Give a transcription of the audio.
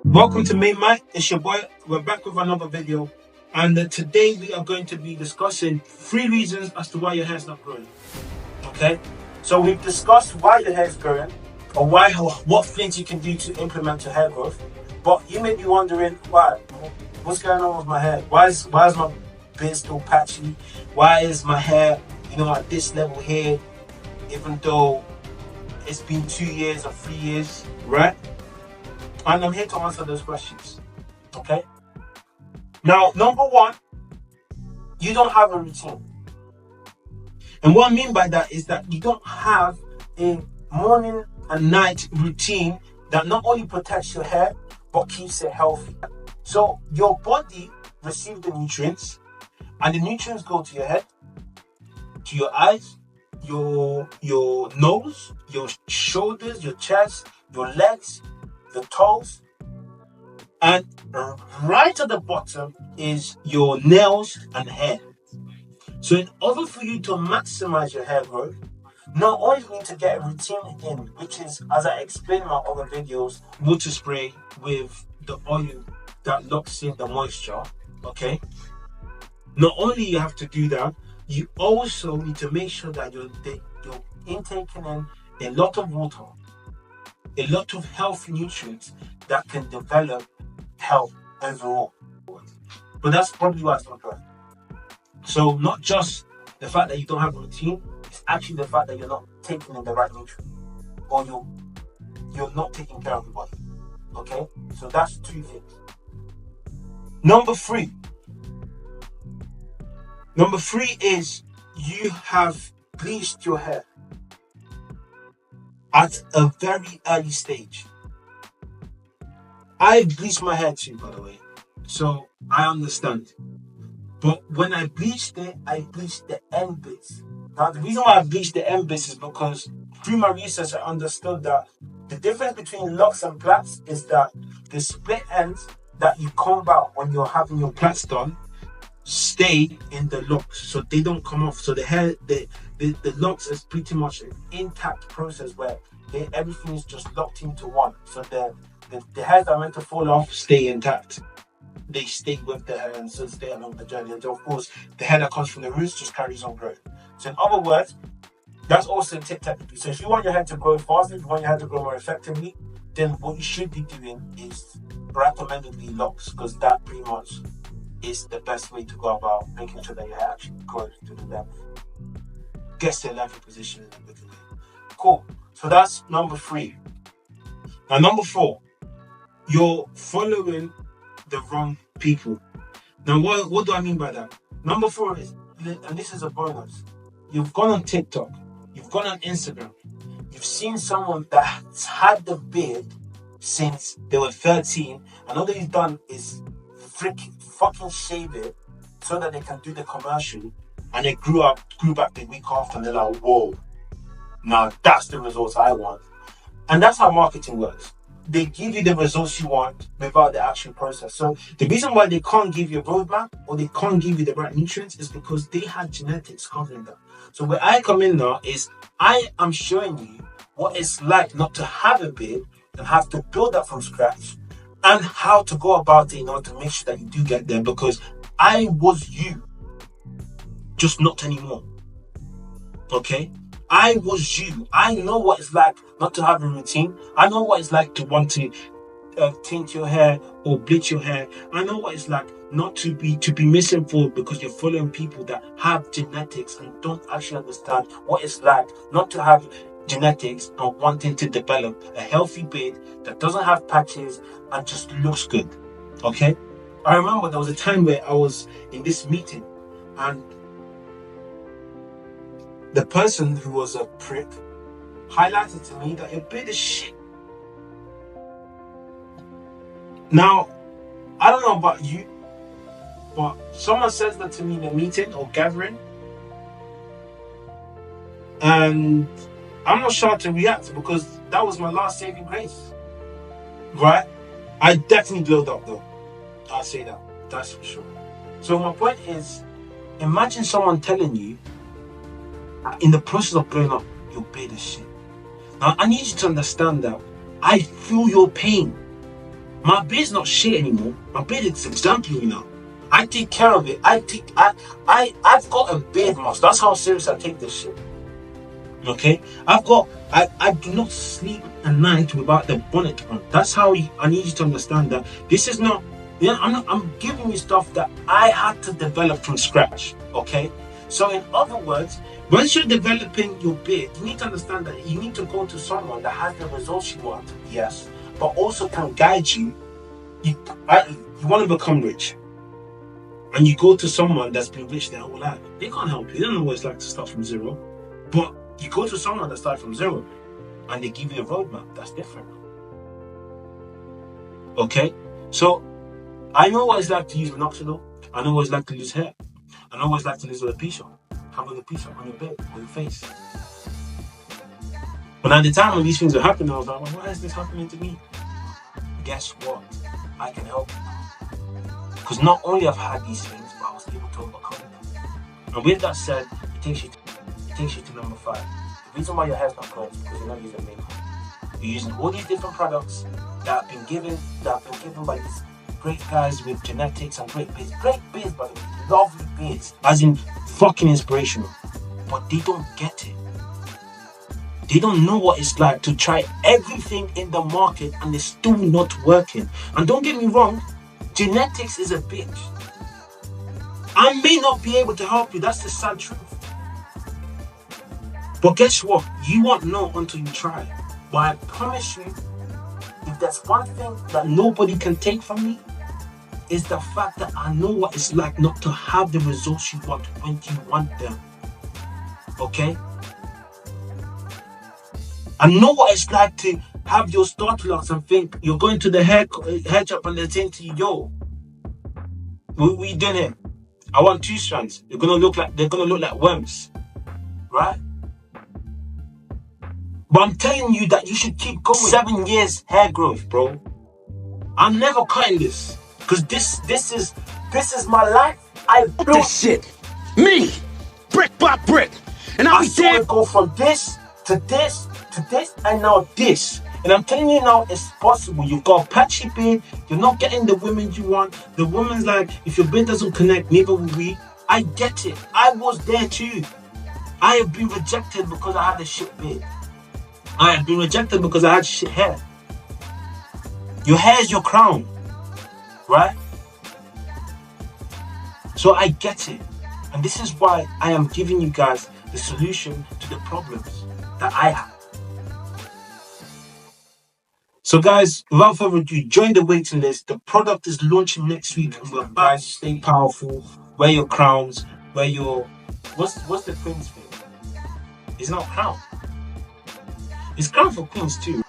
Welcome to Main Mike. It's your boy. We're back with another video, and today we are going to be discussing 3 reasons as to why your hair's not growing. Okay, so we've discussed why your hair's growing, or what things you can do to implement your hair growth. But you may be wondering, what's going on with my hair? Why is my beard still patchy? Why is my hair, at this level here, even though it's been 2 years or 3 years, right? And I'm here to answer those questions. Okay? Now, number 1, you don't have a routine. And what I mean by that is that you don't have a morning and night routine that not only protects your hair, but keeps it healthy. So your body receives the nutrients, and the nutrients go to your head, to your eyes, your nose, your shoulders, your chest, your legs, the toes, and right at the bottom is your nails and hair. So in order for you to maximize your hair growth, not only do you need to get a routine in, which is, as I explained in my other videos, water spray with the oil that locks in the moisture, okay? Not only you have to do that, you also need to make sure that you're intaking in a lot of water, a lot of healthy nutrients that can develop health overall. But that's probably why it's not growing. So not just the fact that you don't have a routine, it's actually the fact that you're not taking in the right nutrients, or you're not taking care of your body. Okay? So that's 2 things. Number three is you have bleached your hair at a very early stage. I bleached my hair too, by the way, so I understand. But when I bleached it, I bleached the end bits. Now, the reason why I bleached the end bits is because through my research, I understood that the difference between locks and plaits is that the split ends that you comb out when you're having your plaits done stay in the locks, so they don't come off. So the hair, the locks is pretty much an intact process where everything is just locked into one. So the hairs that are meant to fall off stay intact. They stay with the hair and so stay along the journey. And of course, the hair that comes from the roots just carries on growing. So in other words, that's also technically. So if you want your hair to grow faster, if you want your hair to grow more effectively, then what you should be doing is recommendedly locks, because that pretty much is the best way to go about making sure that your hair actually grows to the length, gets to a level position in a good way. Cool. So that's number 3. Now number 4, you're following the wrong people. Now what do I mean by that? Number 4 is, and this is a bonus, you've gone on TikTok, you've gone on Instagram, you've seen someone that's had the beard since they were 13, and all they've done is fucking shave it so that they can do the commercial, and they grew back the week after, and they're like, whoa, now that's the results I want. And that's how marketing works. They give you the results you want without the actual process. So the reason why they can't give you a roadmap, or they can't give you the right nutrients, is because they had genetics covering that. So where I come in now is I am showing you what it's like not to have a beard and have to build that from scratch, and how to go about it in order to make sure that you do get there, because I was you, just not anymore. Okay? I was you. I know what it's like not to have a routine. I know what it's like to want to tint your hair or bleach your hair. I know what it's like not to be misinformed because you're following people that have genetics and don't actually understand what it's like not to have genetics and wanting to develop a healthy beard that doesn't have patches and just looks good. Okay? I remember there was a time where I was in this meeting, and the person who was a prick highlighted to me that your beard is shit. Now, I don't know about you, but someone says that to me in a meeting or gathering, and I'm not sure how to react, because that was my last saving grace, right? I definitely glowed up though. I'll say that, that's for sure. So my point is, imagine someone telling you in the process of growing up, your beard is shit. Now I need you to understand that I feel your pain. My beard's not shit anymore. My beard is exemplary now. I take care of it. I've got a beard mask. That's how serious I take this shit. Okay? I do not sleep at night without the bonnet on. That's how I need you to understand that this is not, I'm giving you stuff that I had to develop from scratch. Okay? So in other words, once you're developing your beard, you need to understand that you need to go to someone that has the results you want, yes, but also can guide you. You want to become rich, and you go to someone that's been rich their whole life. They can't help you. They don't know what it's like to start from zero. But you go to someone that started from zero, and they give you a roadmap that's different. Okay? So, I know what it's like to use minoxidil. I know what it's like to lose hair. I know what it's like to lose alopecia. Have alopecia on your bed, on your face. But at the time when these things were happening, I was like, well, why is this happening to me? Guess what? I can help you. Because not only have I had these things, but I was able to overcome them. And with that said, it takes you to number 5. The reason why your hair's not curly is because you're not using makeup. You're using all these different products that have been given by these great guys with genetics and great beards, by the way, lovely beards, as in fucking inspirational. But they don't get it. They don't know what it's like to try everything in the market and it's still not working. And don't get me wrong, genetics is a bitch. I may not be able to help you, that's the sad truth. But guess what? You won't know until you try. But I promise you, if there's one thing that nobody can take from me, is the fact that I know what it's like not to have the results you want when you want them. Okay? I know what it's like to have your starter locks and think you're going to the hair shop and they're saying to you, yo, what are you doing here? I want 2 strands. They're gonna look like worms. Right? But I'm telling you that you should keep going. 7 years hair growth, bro. I'm never cutting this. Because this is my life. I built this shit. Me! Brick by brick. And I saw it go from this to this to this and now this. And I'm telling you now, it's possible. You've got a patchy beard. You're not getting the women you want. The woman's like, if your beard doesn't connect, neither will we. I get it. I was there too. I have been rejected because I had a shit beard. I have been rejected because I had shit hair. Your hair is your crown. Right? So I get it. And this is why I am giving you guys the solution to the problems that I have. So guys, without further ado, join the waiting list. The product is launching next week and we're about to stay powerful. Wear your crowns, wear your... What's the queen's thing? It's not crown. It's crown for queens too.